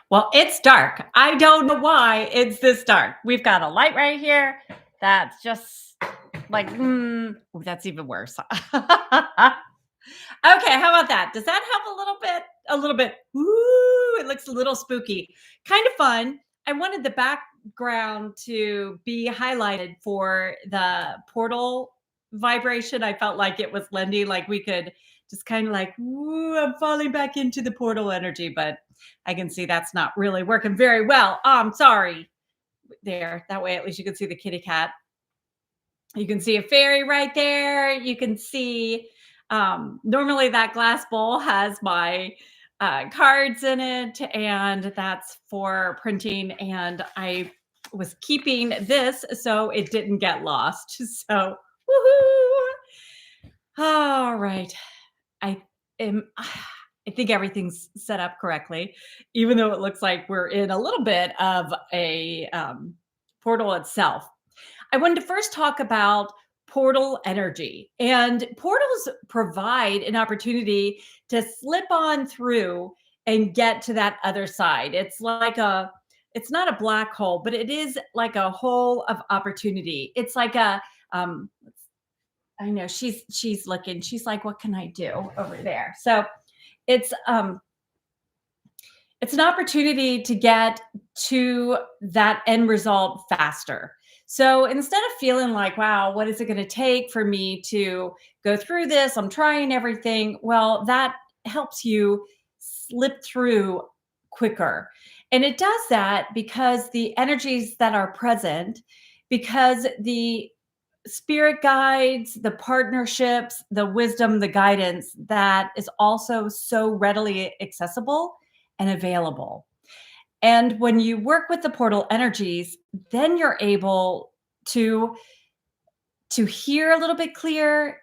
Well, it's dark. I don't know why it's this dark. We've got a light right here that's just like, ooh, that's even worse. Okay, how about that? Does that help a little bit? A little bit. Ooh, it looks a little spooky. Kind of fun. I wanted the background to be highlighted for the portal vibration. I felt like it was lending, like we could just kind of like, ooh, I'm falling back into the portal energy, but I can see that's not really working very well. I'm sorry. There, that way at least you can see the kitty cat. You can see a fairy right there. You can see, normally that glass bowl has my cards in it, and that's for printing. And I was keeping this so it didn't get lost. So, woohoo! All right. I am. I think everything's set up correctly, even though it looks like we're in a little bit of a portal itself. I wanted to first talk about portal energy. And portals provide an opportunity to slip on through and get to that other side. It's not a black hole, but it is like a hole of opportunity. It's like a, um, I know she's looking, she's like, what can I do over there? So it's, it's an opportunity to get to that end result faster. So instead of feeling like, wow, what is it going to take for me to go through this? I'm trying everything. Well, that helps you slip through quicker. And it does that because the energies that are present, because the spirit guides, the partnerships, the wisdom, the guidance that is also so readily accessible and available. And when you work with the portal energies, then you're able to hear a little bit clearer.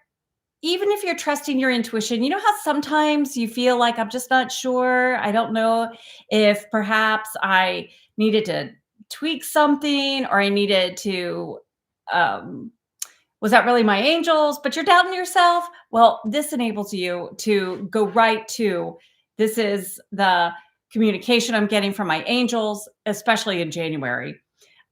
Even if you're trusting your intuition, you know how sometimes you feel like, I'm just not sure. I don't know if perhaps I needed to tweak something, or I needed to, um, was that really my angels? But you're doubting yourself. Well, this enables you to go right to, this is the communication I'm getting from my angels, especially in January.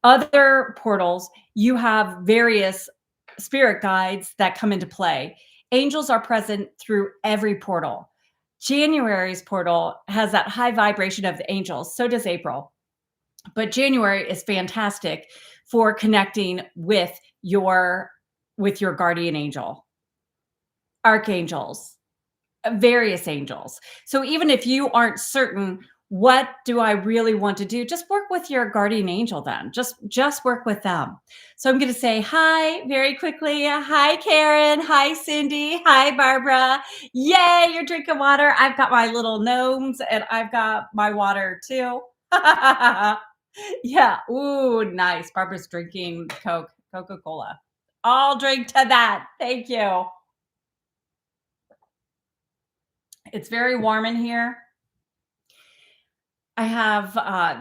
Other portals, you have various spirit guides that come into play. Angels are present through every portal. January's portal has that high vibration of the angels. So does April. But January is fantastic for connecting with your guardian angel, archangels, various angels. So even if you aren't certain, what do I really want to do? Just work with your guardian angel then. Just work with them. So I'm going to say hi very quickly. Hi, Karen. Hi, Cindy. Hi, Barbara. Yay, you're drinking water. I've got my little gnomes and I've got my water too. Yeah. Ooh, nice. Barbara's drinking Coca-Cola. I'll drink to that. Thank you. It's very warm in here. I have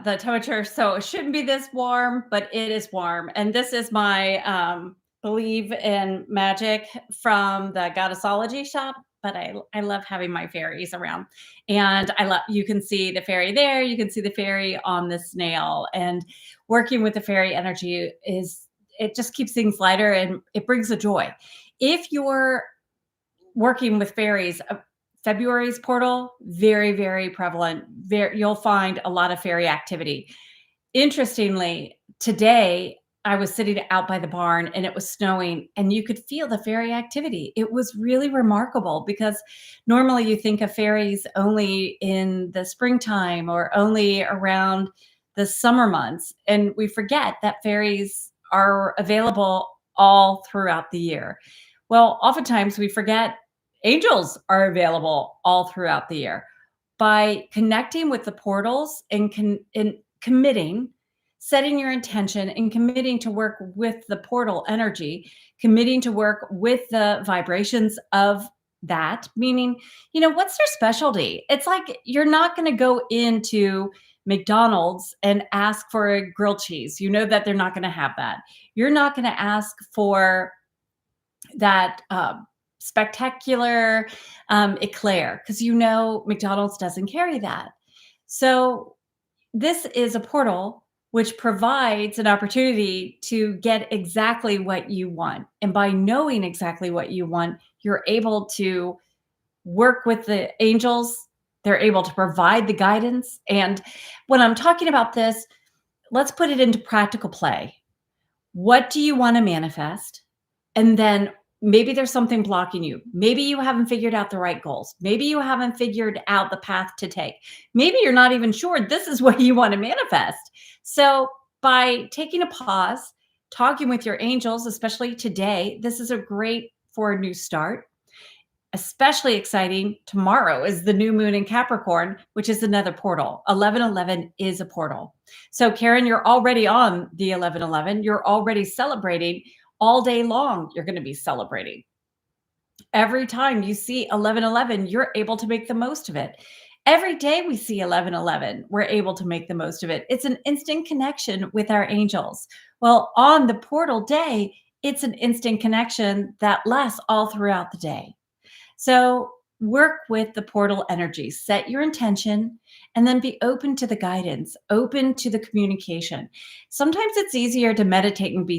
the temperature, so it shouldn't be this warm, but it is warm. And this is my believe in magic from the goddessology shop. But I love having my fairies around, and I love, you can see the fairy there, you can see the fairy on the snail, and working with the fairy energy is, it just keeps things lighter and it brings a joy. If you're working with fairies, February's portal, very, very prevalent. You'll find a lot of fairy activity. Interestingly, today I was sitting out by the barn and it was snowing and you could feel the fairy activity. It was really remarkable because normally you think of fairies only in the springtime or only around the summer months. And we forget that fairies are available all throughout the year. Well, oftentimes we forget angels are available all throughout the year. By connecting with the portals and committing, setting your intention and committing to work with the portal energy, committing to work with the vibrations of that, meaning, what's their specialty? It's like you're not going to go into McDonald's and ask for a grilled cheese. You know that they're not going to have that. You're not going to ask for that spectacular eclair because McDonald's doesn't carry that. So this is a portal which provides an opportunity to get exactly what you want. And by knowing exactly what you want, you're able to work with the angels. They're able to provide the guidance. And when I'm talking about this, let's put it into practical play. What do you want to manifest? And then maybe there's something blocking you. Maybe you haven't figured out the right goals. Maybe you haven't figured out the path to take. Maybe you're not even sure this is what you want to manifest. So, by taking a pause, talking with your angels, especially today, this is a great for a new start. Especially exciting, tomorrow is the new moon in Capricorn, which is another portal. 1111 is a portal. So, Karen, you're already on the 1111. You're already celebrating all day long. You're going to be celebrating. Every time you see 1111, you're able to make the most of it. Every day we see 1111, we're able to make the most of it. It's an instant connection with our angels. Well, on the portal day, it's an instant connection that lasts all throughout the day. So work with the portal energy, set your intention, and then be open to the guidance, open to the communication. Sometimes it's easier to meditate and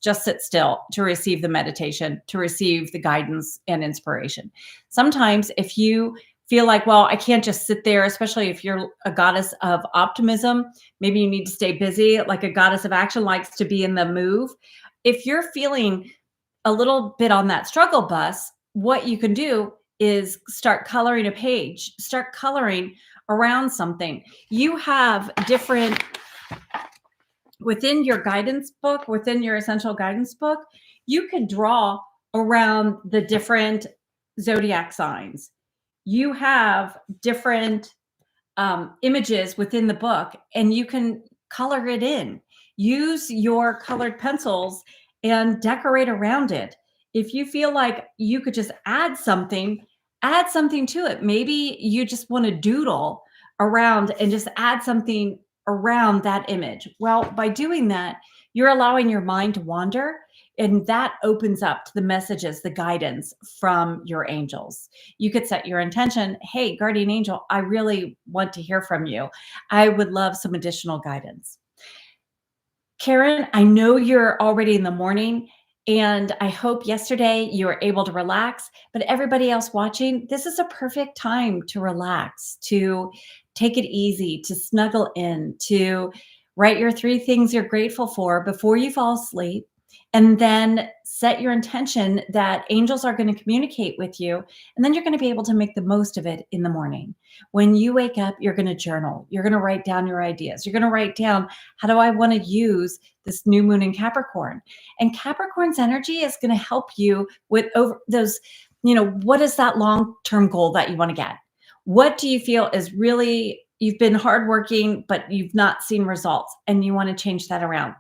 just sit still to receive the meditation, to receive the guidance and inspiration. Sometimes if you feel like, well, I can't just sit there, especially if you're a goddess of optimism, maybe you need to stay busy, like a goddess of action likes to be in the move. If you're feeling a little bit on that struggle bus, what you can do is start coloring a page, start coloring around something. You have different, within your guidance book, within your essential guidance book, you can draw around the different zodiac signs. You have different images within the book, and you can color it in. Use your colored pencils and decorate around it. If you feel like you could just add something to it. Maybe you just want to doodle around and just add something around that image. Well, by doing that, you're allowing your mind to wander, and that opens up to the messages, the guidance from your angels. You could set your intention. Hey, guardian angel, I really want to hear from you. I would love some additional guidance. Karen, I know you're already in the morning, and I hope yesterday you were able to relax. But everybody else watching, this is a perfect time to relax, to take it easy, to snuggle in, to write your 3 things you're grateful for before you fall asleep. And then set your intention that angels are going to communicate with you. And then you're going to be able to make the most of it in the morning. When you wake up, you're going to journal. You're going to write down your ideas. You're going to write down, how do I want to use this new moon in Capricorn? And Capricorn's energy is going to help you with over those, what is that long-term goal that you want to get? What do you feel is really, you've been hardworking, but you've not seen results and you want to change that around?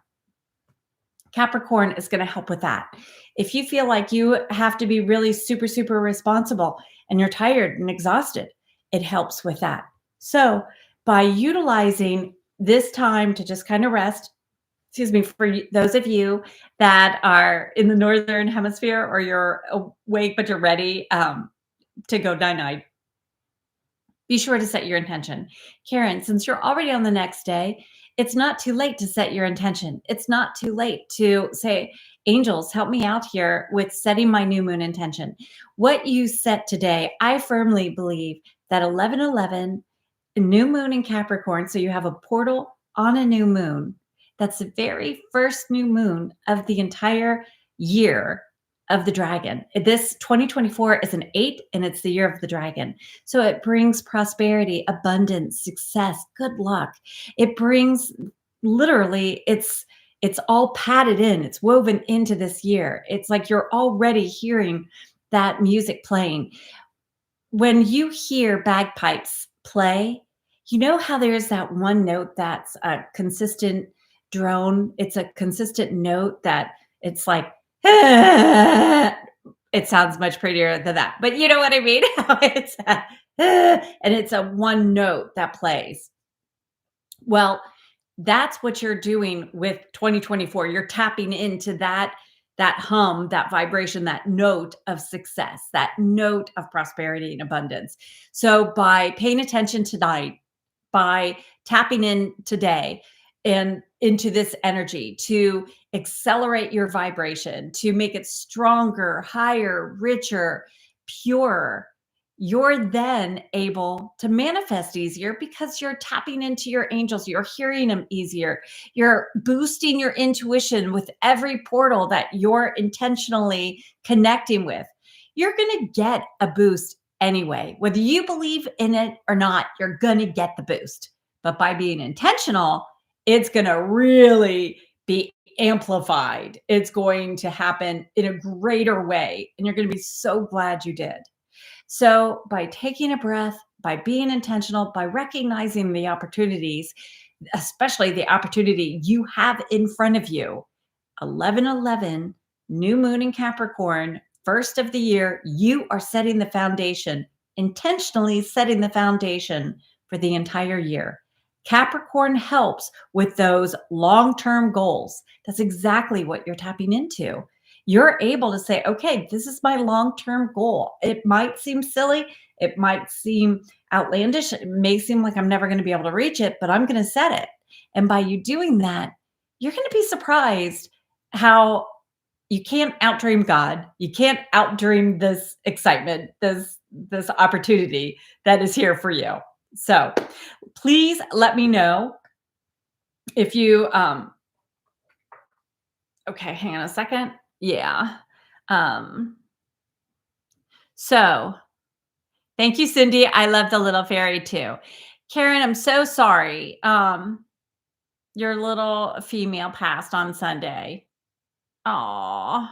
Capricorn is going to help with that. If you feel like you have to be really super, super responsible and you're tired and exhausted, it helps with that. So by utilizing this time to just kind of rest, for those of you that are in the Northern Hemisphere or you're awake, but you're ready to go night-night, be sure to set your intention. Karen, since you're already on the next day, it's not too late to set your intention. It's not too late to say, angels, help me out here with setting my new moon intention. What you set today, I firmly believe that 1111, a new moon in Capricorn, so you have a portal on a new moon. That's the very first new moon of the entire year of the dragon. This 2024 is an 8, and it's the year of the dragon. So it brings prosperity, abundance, success, good luck. It brings, literally, it's all padded in. It's woven into this year. It's like you're already hearing that music playing. When you hear bagpipes play, you know how there's that one note that's a consistent drone. It's a consistent note that it's like, it sounds much prettier than that, but you know what I mean? It's and it's a one note that plays. Well, that's what you're doing with 2024. You're tapping into that hum, that vibration, that note of success, that note of prosperity and abundance. So by paying attention tonight by tapping in today and into this energy to accelerate your vibration, to make it stronger, higher, richer, purer, you're then able to manifest easier because you're tapping into your angels, you're hearing them easier, you're boosting your intuition with every portal that you're intentionally connecting with. You're going to get a boost anyway. Whether you believe in it or not, you're going to get the boost. But by being intentional, it's going to really be amplified. It's going to happen in a greater way. And you're going to be so glad you did. So, by taking a breath, by being intentional, by recognizing the opportunities, especially the opportunity you have in front of you, 11/11, new moon in Capricorn, first of the year, you are setting the foundation, intentionally setting the foundation for the entire year. Capricorn helps with those long-term goals. That's exactly what you're tapping into. You're able to say, okay, this is my long-term goal. It might seem silly. It might seem outlandish. It may seem like I'm never going to be able to reach it, but I'm going to set it. And by you doing that, you're going to be surprised how you can't outdream God. You can't outdream this excitement, this opportunity that is here for you. So please let me know if you okay, hang on a second. Yeah. Um so thank you, Cindy. I love the little fairy too. Karen, I'm so sorry. Your little female passed on Sunday. Oh,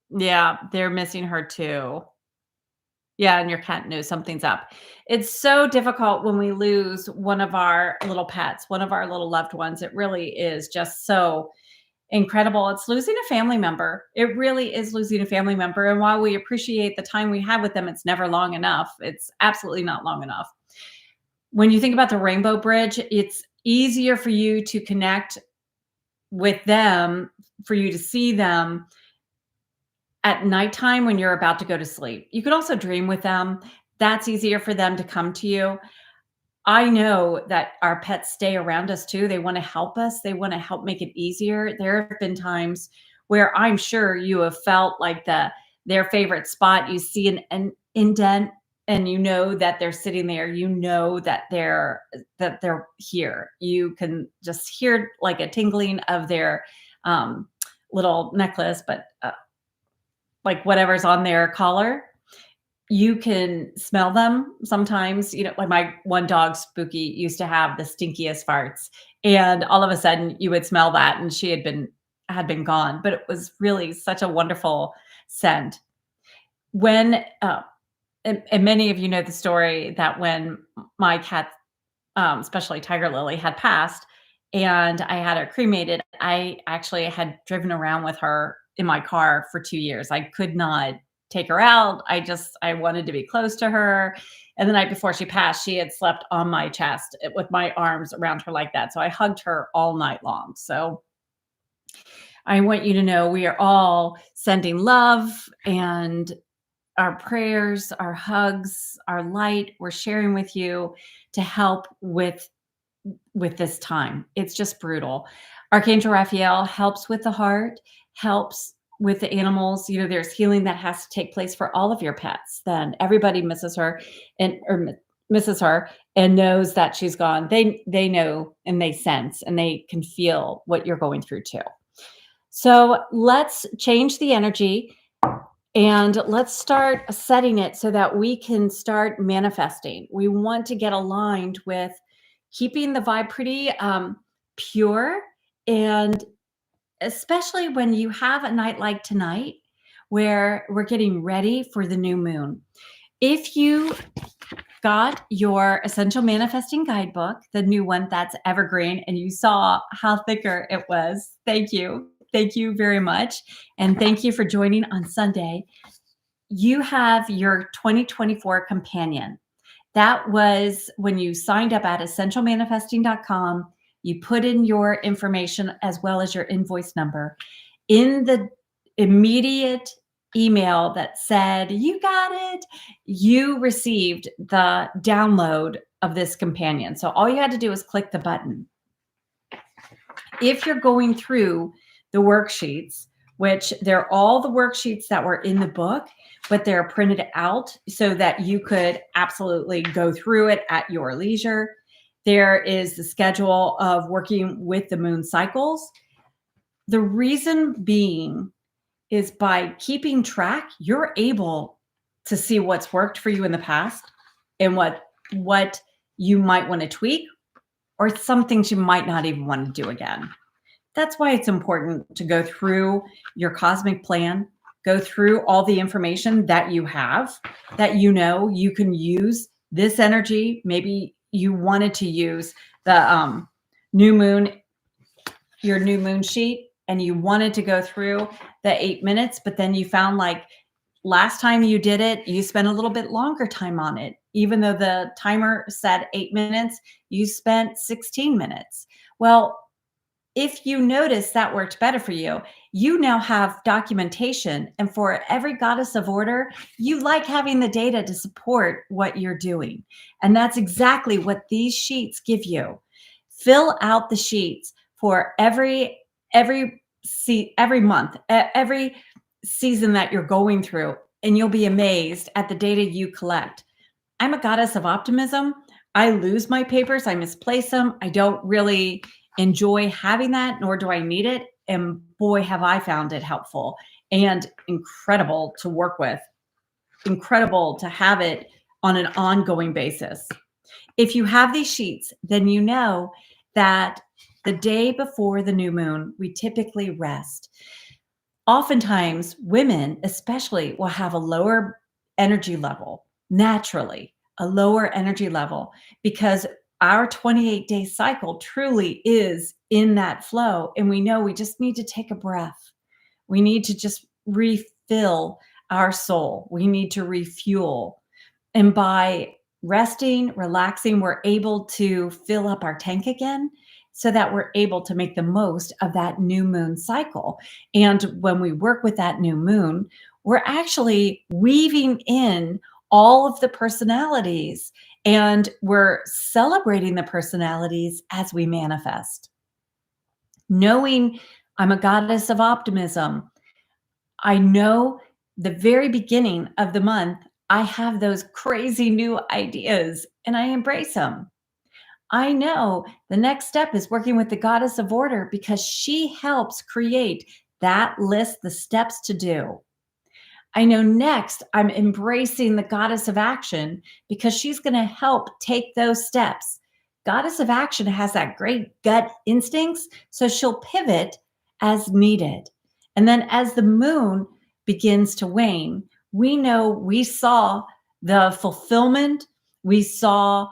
yeah, they're missing her too. Yeah, and your cat knows something's up. It's so difficult when we lose one of our little pets, one of our little loved ones. It really is just so incredible. It's losing a family member. It really is losing a family member. And while we appreciate the time we have with them, it's never long enough. It's absolutely not long enough. When you think about the Rainbow Bridge, it's easier for you to connect with them, for you to see them at nighttime when you're about to go to sleep. You can also dream with them. That's easier for them to come to you. I know that our pets stay around us too. They want to help us. They want to help make it easier. There have been times where I'm sure you have felt like their favorite spot. You see an indent and you know that they're sitting there. You know that they're here. You can just hear like a tingling of their little necklace, but like whatever's on their collar. You can smell them sometimes, like my one dog, Spooky, used to have the stinkiest farts. And all of a sudden you would smell that and she had been gone. But it was really such a wonderful scent. When and many of you know the story that when my cat, especially Tiger Lily, had passed and I had her cremated, I actually had driven around with her in my car for 2 years. I could not take her out. I wanted to be close to her. And the night before she passed, she had slept on my chest with my arms around her like that. So I hugged her all night long. So I want you to know we are all sending love and our prayers, our hugs, our light. We're sharing with you to help with this time. It's just brutal. Archangel Raphael helps with the heart, helps with the animals. There's healing that has to take place for all of your pets. Then everybody misses her and knows that she's gone. They know and they sense and they can feel what you're going through too. So let's change the energy and let's start setting it so that we can start manifesting. We want to get aligned with keeping the vibe pretty pure, and especially when you have a night like tonight where we're getting ready for the new moon. If you got your Essential Manifesting Guidebook, the new one that's evergreen, and you saw how thicker it was, thank you. Thank you very much. And thank you for joining on Sunday. You have your 2024 companion. That was when you signed up at essentialmanifesting.com. You put in your information as well as your invoice number. In the immediate email that said, you got it, you received the download of this companion. So all you had to do is click the button. If you're going through the worksheets, which they're all the worksheets that were in the book, but they're printed out so that you could absolutely go through it at your leisure. There is the schedule of working with the moon cycles. The reason being is by keeping track, you're able to see what's worked for you in the past and what you might want to tweak, or some things you might not even want to do again. That's why it's important to go through your cosmic plan, go through all the information that you have, that you know you can use this energy. Maybe you wanted to use the new moon, your new moon sheet, and you wanted to go through the 8 minutes, but then you found like last time you did it, you spent a little bit longer time on it. Even though the timer said 8 minutes, you spent 16 minutes. Well, if you notice that worked better for you, you now have documentation. And for every goddess of order, you like having the data to support what you're doing. And that's exactly what these sheets give you. Fill out the sheets for every month, every season that you're going through, and you'll be amazed at the data you collect. I'm a goddess of optimism. I lose my papers, I misplace them. I don't really enjoy having that, nor do I need it. And boy, have I found it helpful and incredible to work with, incredible to have it on an ongoing basis. If you have these sheets, then you know that the day before the new moon, we typically rest. Oftentimes, women especially will have a lower energy level, naturally, a lower energy level, because our 28-day cycle truly is in that flow. And we know we just need to take a breath. We need to just refill our soul. We need to refuel. And by resting, relaxing, we're able to fill up our tank again so that we're able to make the most of that new moon cycle. And when we work with that new moon, we're actually weaving in all of the personalities, and we're celebrating the personalities as we manifest. Knowing I'm a goddess of optimism, I know the very beginning of the month, I have those crazy new ideas and I embrace them. I know the next step is working with the goddess of order because she helps create that list, the steps to do. I know next I'm embracing the goddess of action because she's going to help take those steps. Goddess of action has that great gut instincts, so she'll pivot as needed. And then as the moon begins to wane, we know we saw the fulfillment, we saw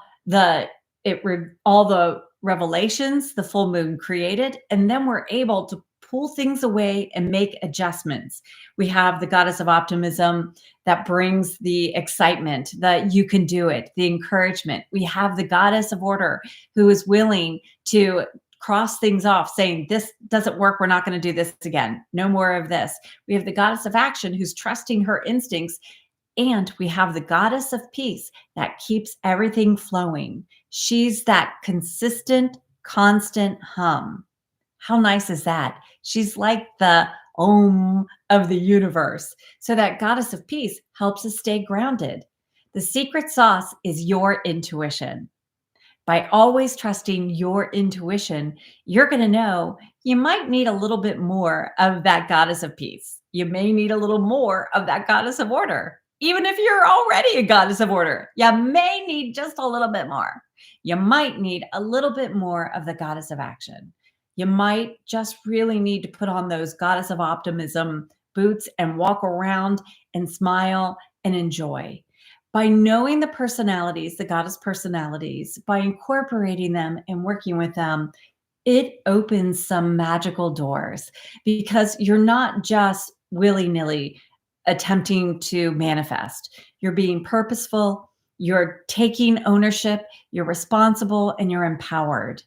all the revelations the full moon created, and then we're able to pull things away and make adjustments. We have the goddess of optimism that brings the excitement, that you can do it, the encouragement. We have the goddess of order who is willing to cross things off, saying, this doesn't work, we're not going to do this again. No more of this. We have the goddess of action who's trusting her instincts. And we have the goddess of peace that keeps everything flowing. She's that consistent, constant hum. How nice is that? She's like the Om of the universe. So that goddess of peace helps us stay grounded. The secret sauce is your intuition. By always trusting your intuition, you're going to know you might need a little bit more of that goddess of peace. You may need a little more of that goddess of order. Even if you're already a goddess of order, you may need just a little bit more. You might need a little bit more of the goddess of action. You might just really need to put on those goddess of optimism boots and walk around and smile and enjoy. By knowing the personalities, the goddess personalities, by incorporating them and working with them, it opens some magical doors because you're not just willy-nilly attempting to manifest. You're being purposeful, you're taking ownership, you're responsible, and you're empowered.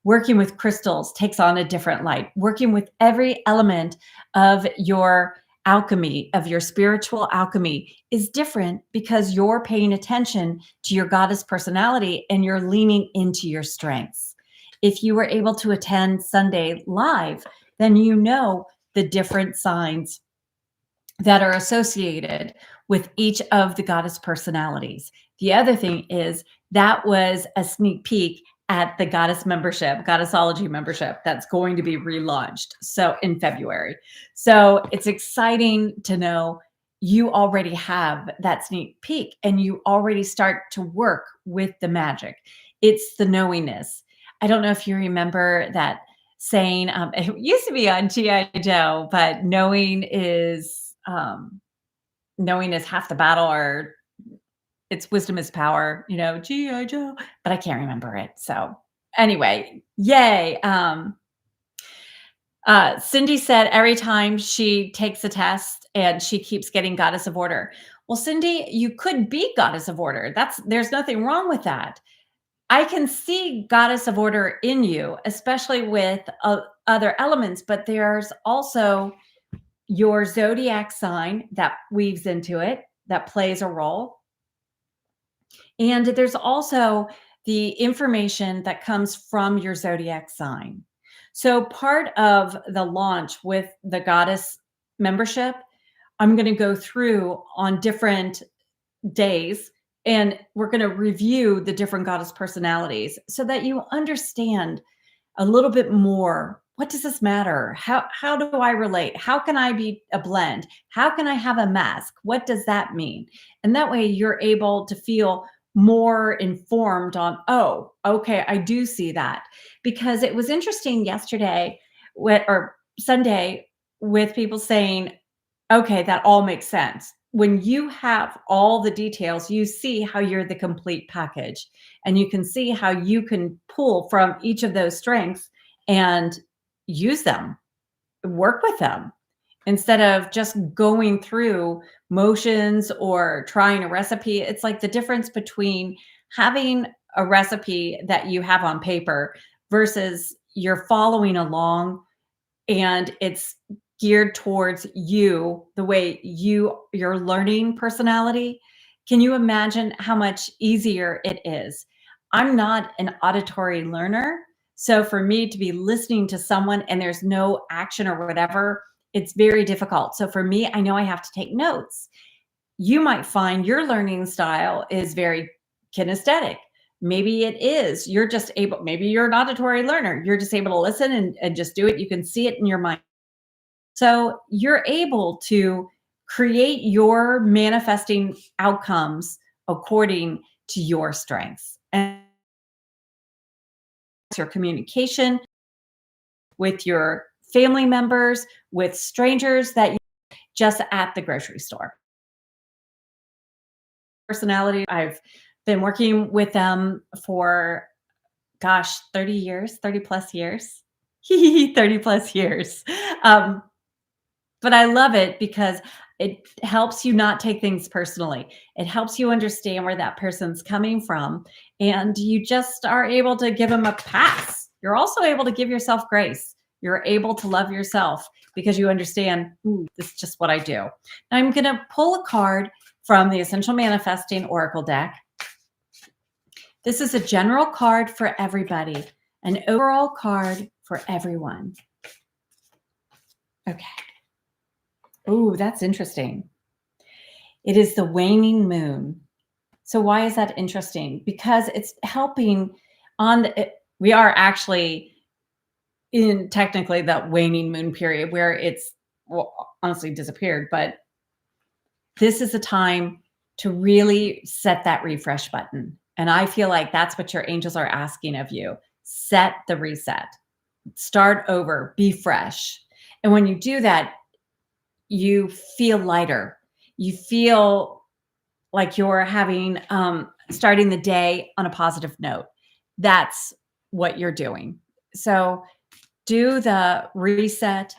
Working with crystals takes on a different light. Working with every element of your alchemy, of your spiritual alchemy, is different because you're paying attention to your goddess personality and you're leaning into your strengths. If you were able to attend Sunday live, then you know the different signs that are associated with each of the goddess personalities. The other thing is that was a sneak peek at the goddess membership, goddessology membership that's going to be relaunched so in February. So it's exciting to know you already have that sneak peek and you already start to work with the magic. It's the knowingness. I don't know if you remember that saying, it used to be on GI Joe, but knowing is half the battle, or it's wisdom is power, GI Joe, but I can't remember it. So anyway, yay. Cindy said every time she takes a test and she keeps getting goddess of order. Well, Cindy, you could be goddess of order. There's nothing wrong with that. I can see goddess of order in you, especially with other elements, but there's also your zodiac sign that weaves into it, that plays a role. And there's also the information that comes from your zodiac sign. So part of the launch with the goddess membership, I'm going to go through on different days and we're going to review the different goddess personalities so that you understand a little bit more. What does this matter? How do I relate? How can I be a blend? How can I have a mask? What does that mean? And that way you're able to feel more informed on, oh, okay, I do see that. Because it was interesting yesterday or Sunday with people saying, okay, that all makes sense. When you have all the details, you see how you're the complete package and you can see how you can pull from each of those strengths and use them, work with them instead of just going through motions or trying a recipe. It's like the difference between having a recipe that you have on paper versus you're following along and it's geared towards you, the way your learning personality. Can you imagine how much easier it is? I'm not an auditory learner. So for me to be listening to someone and there's no action or whatever, it's very difficult. So for me, I know I have to take notes. You might find your learning style is very kinesthetic. Maybe it is. Maybe you're an auditory learner. You're just able to listen and just do it. You can see it in your mind. So you're able to create your manifesting outcomes according to your strengths and your communication with your family members, with strangers that you just at the grocery store. Personality, I've been working with them for 30 years, 30 plus years. 30 plus years. But I love it because it helps you not take things personally. It helps you understand where that person's coming from, and you just are able to give them a pass. You're also able to give yourself grace. You're able to love yourself because you understand, ooh, this is just what I do. Now I'm going to pull a card from the Essential Manifesting Oracle deck. This is a general card for everybody, an overall card for everyone. Okay. Oh, that's interesting. It is the waning moon. So why is that interesting? Because it's helping we are actually in technically that waning moon period where it's honestly disappeared, but this is a time to really set that refresh button. And I feel like that's what your angels are asking of you. Set the reset, start over, be fresh. And when you do that, you feel lighter. You feel like you're starting the day on a positive note. That's what you're doing. So do the reset.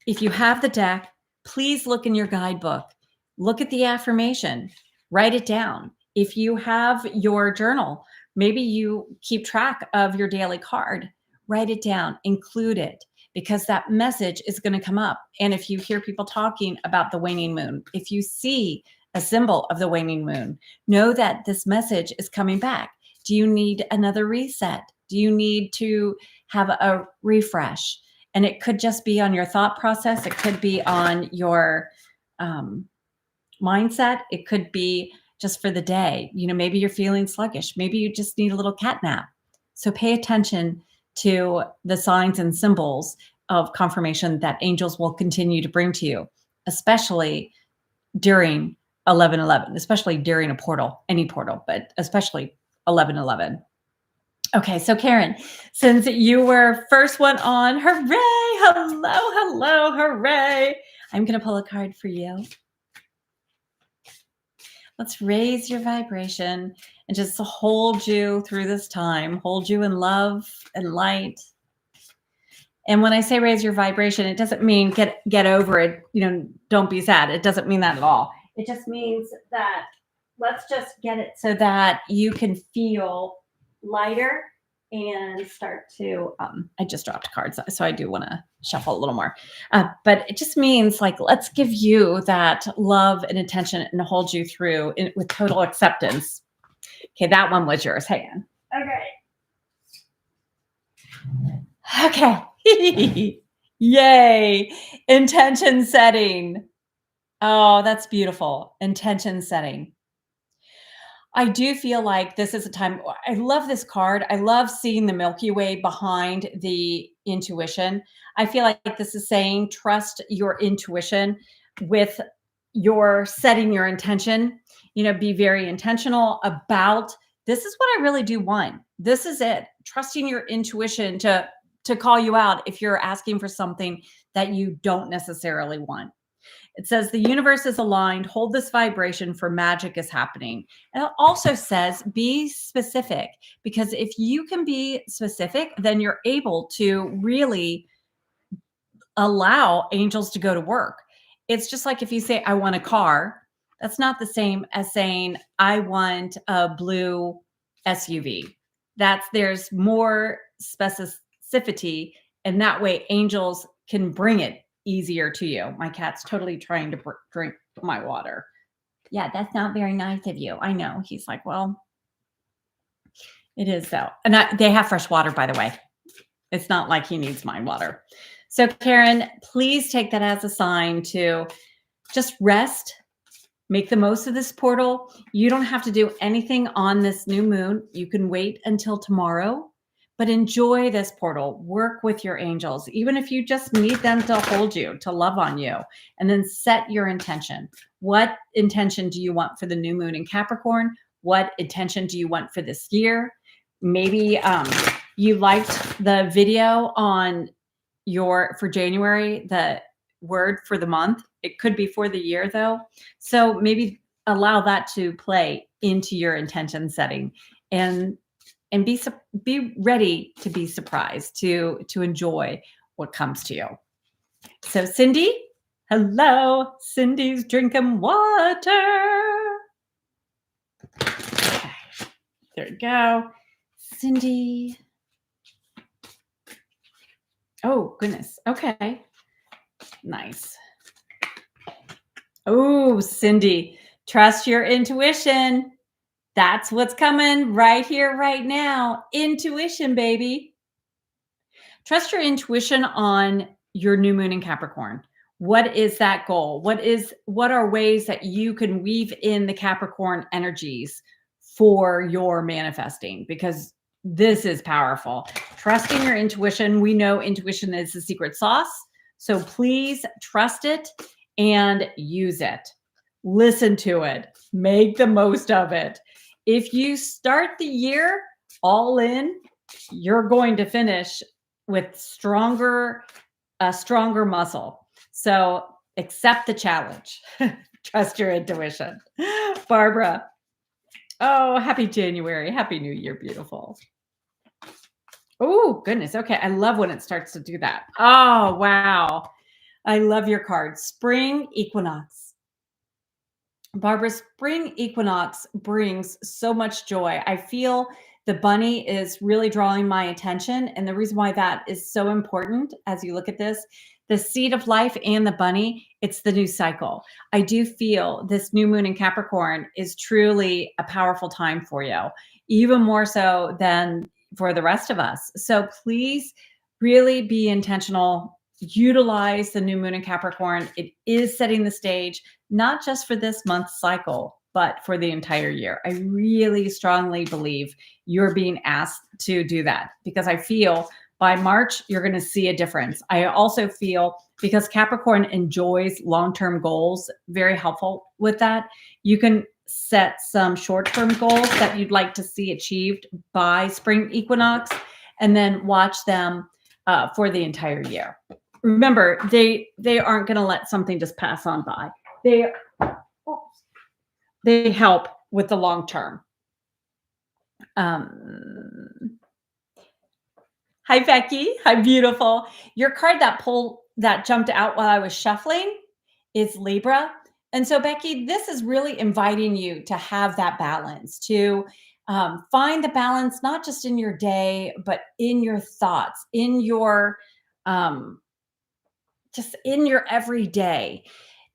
If you have the deck, please look in your guidebook. Look at the affirmation. Write it down. If you have your journal, maybe you keep track of your daily card. Write it down. Include it. because that message is going to come up. And if you hear people talking about the waning moon, if you see a symbol of the waning moon, know that this message is coming back. Do you need another reset? Do you need to have a refresh? And it could just be on your thought process. It could be on your mindset. It could be just for the day. Maybe you're feeling sluggish. Maybe you just need a little cat nap. So pay attention to the signs and symbols of confirmation that angels will continue to bring to you, especially during 11/11, especially during a portal, any portal, but especially 11/11. Okay, so Karen, since you were first one on, hooray, hello, hooray. I'm going to pull a card for you. Let's raise your vibration and just hold you through this time, hold you in love and light. And when I say raise your vibration, it doesn't mean get over it, don't be sad. It doesn't mean that at all. It just means that let's just get it so that you can feel lighter and start to, I just dropped cards, so I do want to shuffle a little more. But it just means let's give you that love and attention and hold you through with total acceptance. Okay, that one was yours. Hang on. Okay. Yay. Intention setting. Oh, that's beautiful. Intention setting. I do feel like this is a time. I love this card. I love seeing the Milky Way behind the intuition. I feel like this is saying trust your intuition with your setting your intention. Be very intentional about this is what I really do want. This is it. Trusting your intuition to call you out if you're asking for something that you don't necessarily want. It says the universe is aligned. Hold this vibration for magic is happening. And it also says be specific, because if you can be specific, then you're able to really allow angels to go to work. It's just like if you say, I want a car, that's not the same as saying, I want a blue SUV. There's more specificity, and that way angels can bring it easier to you. My cat's totally trying to drink my water. Yeah, that's not very nice of you. I know. He's like, well, it is though. And they have fresh water, by the way. It's not like he needs my water. So Karen, please take that as a sign to just rest, make the most of this portal. You don't have to do anything on this new moon. You can wait until tomorrow. But enjoy this portal. Work with your angels, even if you just need them to hold you, to love on you, and then set your intention. What intention do you want for the new moon in Capricorn? What intention do you want for this year? Maybe you liked the video on for January, the word for the month. It could be for the year though. So maybe allow that to play into your intention setting and be ready to be surprised, to enjoy what comes to you. So Cindy, hello. Cindy's drinking water. Okay, there you go. Cindy. Oh, goodness. Okay. Nice. Oh, Cindy, trust your intuition. That's what's coming right here, right now. Intuition, baby. Trust your intuition on your new moon in Capricorn. What is that goal? What are ways that you can weave in the Capricorn energies for your manifesting? Because this is powerful. Trusting your intuition. We know intuition is the secret sauce. So please trust it and use it. Listen to it. Make the most of it. If you start the year all in, you're going to finish with a stronger muscle. So accept the challenge. Trust your intuition. Barbara. Oh, happy January. Happy New Year. Beautiful. Oh, goodness. Okay. I love when it starts to do that. Oh, wow. I love your card. Spring equinox. Barbara, spring equinox brings so much joy. I feel The bunny is really drawing my attention. And the reason why that is so important as you look at this, the seed of life and the bunny, it's the new cycle. I do feel this new moon in Capricorn is truly a powerful time for you, even more so than for the rest of us. So please really be intentional. Utilize the new moon in Capricorn. It is setting the stage, not just for this month's cycle, but for the entire year. I really strongly believe you're being asked to do that because I feel by March, you're going to see a difference. I also feel because Capricorn enjoys long-term goals, very helpful with that. You can set some short-term goals that you'd like to see achieved by spring equinox and then watch them for the entire year. Remember, they aren't going to let something just pass on by. They help with the long term. Hi, Becky. Hi, beautiful. Your card that jumped out while I was shuffling is Libra. And so, Becky, this is really inviting you to have that balance, to find the balance, not just in your day, but in your thoughts, in your just in your everyday.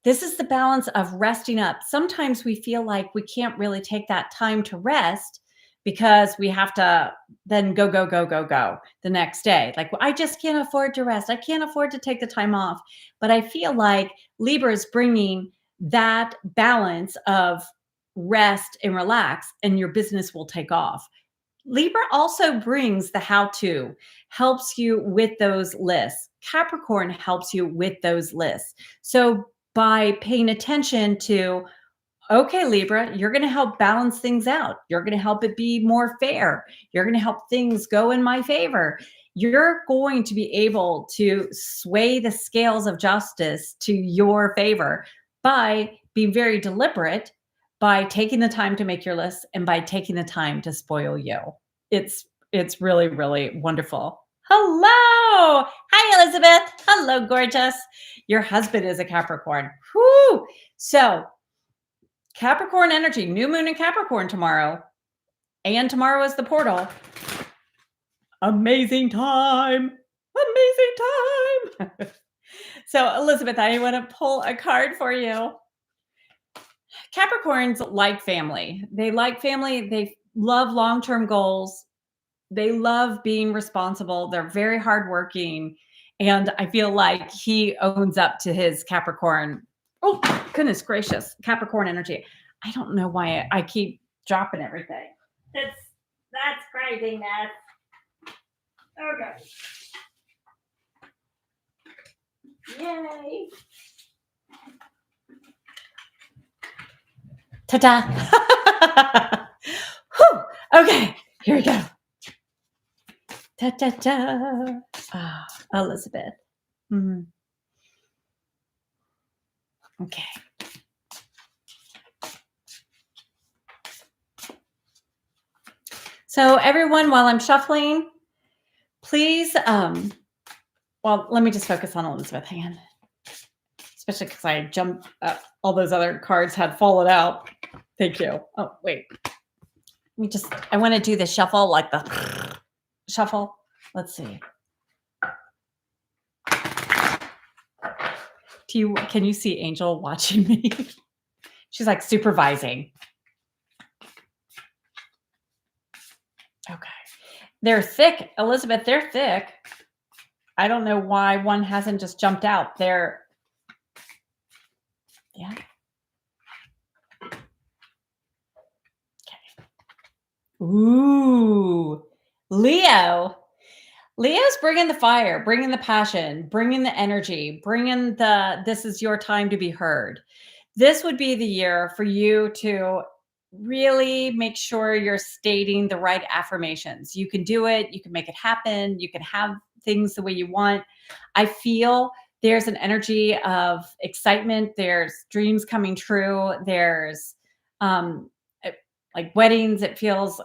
This is the balance of resting up. Sometimes we feel like we can't really take that time to rest because we have to then go the next day. Like, well, I just can't afford to rest. I can't afford to take the time off. But I feel like Libra is bringing that balance of rest and relax, and your business will take off. Libra also brings the how-to, helps you with those lists. Capricorn helps you with those lists. So by paying attention to, okay, Libra, you're going to help balance things out. You're going to help it be more fair. You're going to help things go in my favor. You're going to be able to sway the scales of justice to your favor by being very deliberate, by taking the time to make your list, and by taking the time to spoil you. It's really, really wonderful. Hello. Hi, Elizabeth. Hello, gorgeous. Your husband is a Capricorn. Whoo. So Capricorn energy, new moon in Capricorn tomorrow. And tomorrow is the portal. Amazing time. Amazing time. So, Elizabeth, I want to pull a card for you. Capricorns like family. They like family. They love long-term goals. They love being responsible. They're very hardworking. And I feel like he owns up to his Capricorn. Oh, goodness gracious. Capricorn energy. I don't know why I keep dropping everything. That's craziness. Okay. Yay. Ta-da. Whew. Okay, here we go. Ta-ta-ta. Ah, Elizabeth. Mm-hmm. Okay. So everyone, while I'm shuffling, please, well, let me just focus on Elizabeth. Hang on. Especially because I jumped, all those other cards had fallen out. Thank you. Oh, wait. I want to do the shuffle, like the shuffle. Let's see. Can you see Angel watching me? She's like supervising. Okay. They're thick, Elizabeth. They're thick. I don't know why one hasn't just jumped out. Yeah. Okay. Ooh, Leo. Leo's bringing the fire, bringing the passion, bringing the energy, bringing this is your time to be heard. This would be the year for you to really make sure you're stating the right affirmations. You can do it. You can make it happen. You can have things the way you want. I feel there's an energy of excitement. There's dreams coming true. There's like weddings. It feels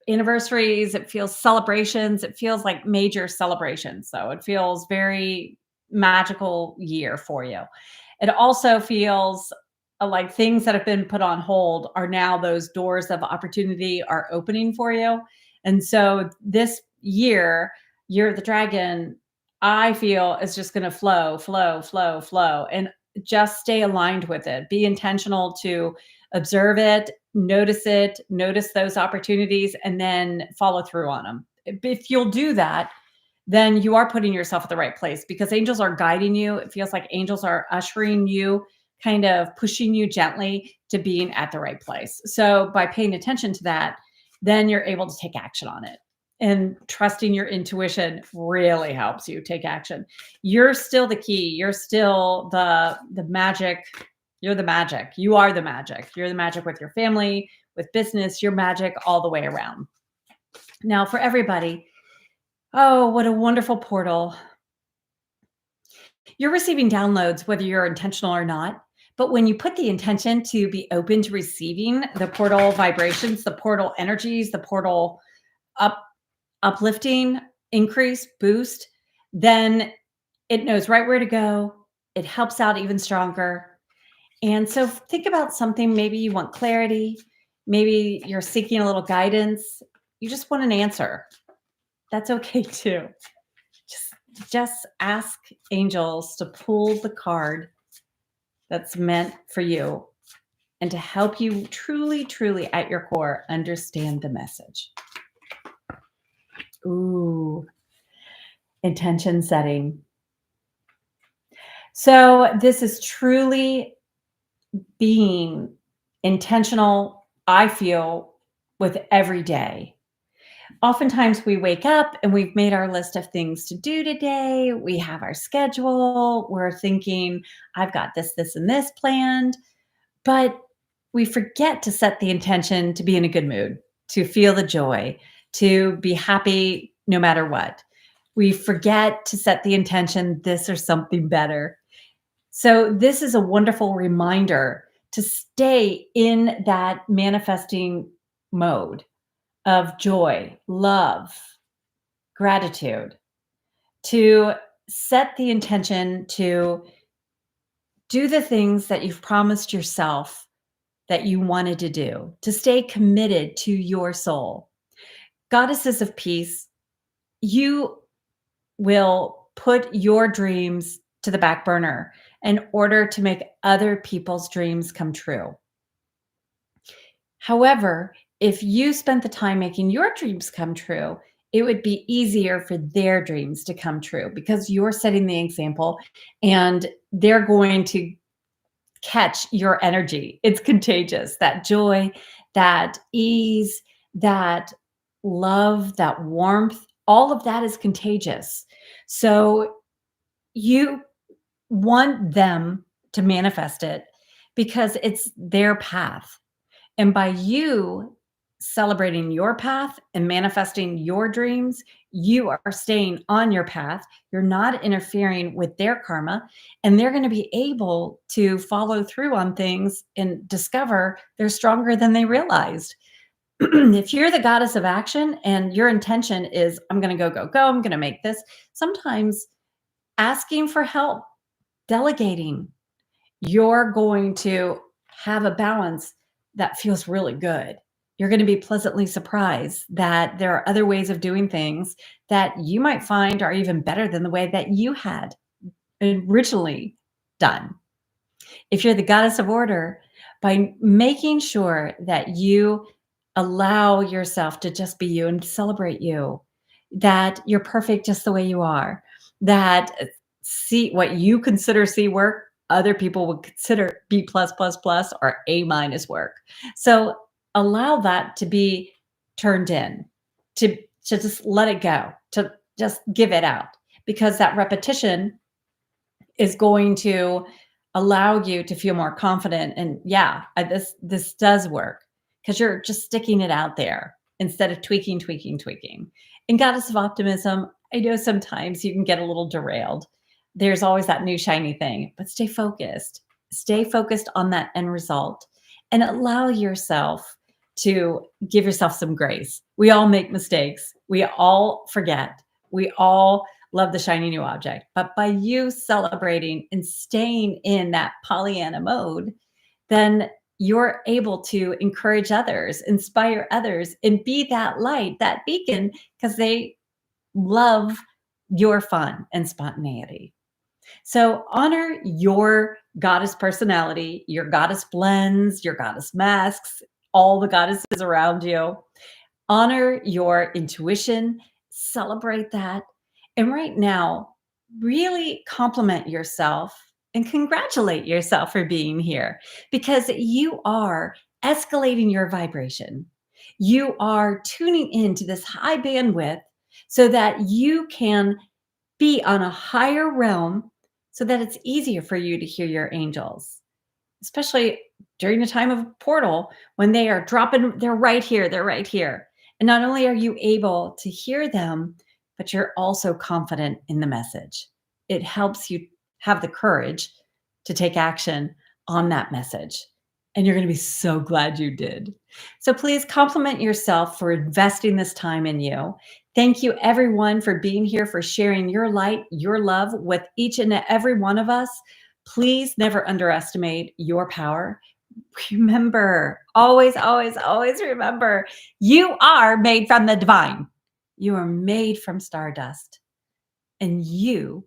anniversaries. It feels celebrations. It feels like major celebrations. So it feels very magical year for you. It also feels like things that have been put on hold are now those doors of opportunity are opening for you. And so this year of the dragon, I feel is just going to flow, flow, flow, flow, and just stay aligned with it. Be intentional to observe it, notice those opportunities, and then follow through on them. If you'll do that, then you are putting yourself at the right place because angels are guiding you. It feels like angels are ushering you, kind of pushing you gently to being at the right place. So by paying attention to that, then you're able to take action on it. And trusting your intuition really helps you take action. You're still the key. You're still the magic. You're the magic. You are the magic. You're the magic with your family, with business. You're magic all the way around. Now, for everybody, oh, what a wonderful portal. You're receiving downloads, whether you're intentional or not. But when you put the intention to be open to receiving the portal vibrations, the portal energies, the portal uplifting, increase, boost, then it knows right where to go. It helps out even stronger. And so think about something, maybe you want clarity, maybe you're seeking a little guidance, you just want an answer. That's okay too. Just ask angels to pull the card that's meant for you and to help you truly, truly at your core understand the message. Ooh, intention setting. So this is truly being intentional, I feel, with every day. Oftentimes we wake up and we've made our list of things to do today. We have our schedule. We're thinking, I've got this, this, and this planned. But we forget to set the intention to be in a good mood, to feel the joy, to be happy no matter what. We forget to set the intention, this or something better. So this is a wonderful reminder to stay in that manifesting mode of joy, love, gratitude, to set the intention to do the things that you've promised yourself that you wanted to do, to stay committed to your soul. Goddesses of peace, you will put your dreams to the back burner in order to make other people's dreams come true. However, if you spent the time making your dreams come true, it would be easier for their dreams to come true because you're setting the example and they're going to catch your energy. It's contagious. That joy, that ease, that love, that warmth, all of that is contagious. So you want them to manifest it because it's their path. And by you celebrating your path and manifesting your dreams, you are staying on your path. You're not interfering with their karma, and they're going to be able to follow through on things and discover they're stronger than they realized. If you're the goddess of action and your intention is, I'm going to go, go, go, I'm going to make this, sometimes asking for help, delegating, you're going to have a balance that feels really good. You're going to be pleasantly surprised that there are other ways of doing things that you might find are even better than the way that you had originally done. If you're the goddess of order, by making sure that you allow yourself to just be you and celebrate you, that you're perfect just the way you are, that see what you consider C work, other people would consider B plus plus plus or A minus work. So allow that to be turned in, to just let it go, to just give it out, because that repetition is going to allow you to feel more confident. And yeah, this does work because you're just sticking it out there instead of tweaking, tweaking, tweaking. In Goddess of Optimism, I know sometimes you can get a little derailed. There's always that new shiny thing, but stay focused. Stay focused on that end result and allow yourself to give yourself some grace. We all make mistakes. We all forget. We all love the shiny new object. But by you celebrating and staying in that Pollyanna mode, then you're able to encourage others, inspire others, and be that light, that beacon, because they love your fun and spontaneity. So honor your goddess personality, your goddess blends, your goddess masks, all the goddesses around you. Honor your intuition, celebrate that. And right now, really compliment yourself and congratulate yourself for being here because you are escalating your vibration. You are tuning into this high bandwidth so that you can be on a higher realm so that it's easier for you to hear your angels, especially during the time of portal when they are dropping, they're right here, they're right here. And not only are you able to hear them, but you're also confident in the message. It helps you have the courage to take action on that message. And you're going to be so glad you did. So please compliment yourself for investing this time in you. Thank you, everyone, for being here, for sharing your light, your love with each and every one of us. Please never underestimate your power. Remember, always, always, always remember, you are made from the divine. You are made from stardust, and you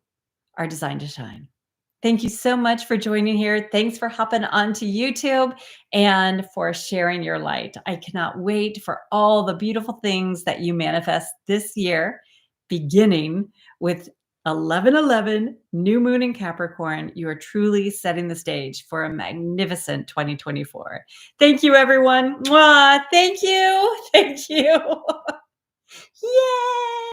are designed to shine. Thank you so much for joining here. Thanks for hopping onto YouTube and for sharing your light. I cannot wait for all the beautiful things that you manifest this year, beginning with 11/11, new moon in Capricorn. You are truly setting the stage for a magnificent 2024. Thank you, everyone. Mwah. Thank you. Thank you. Yay.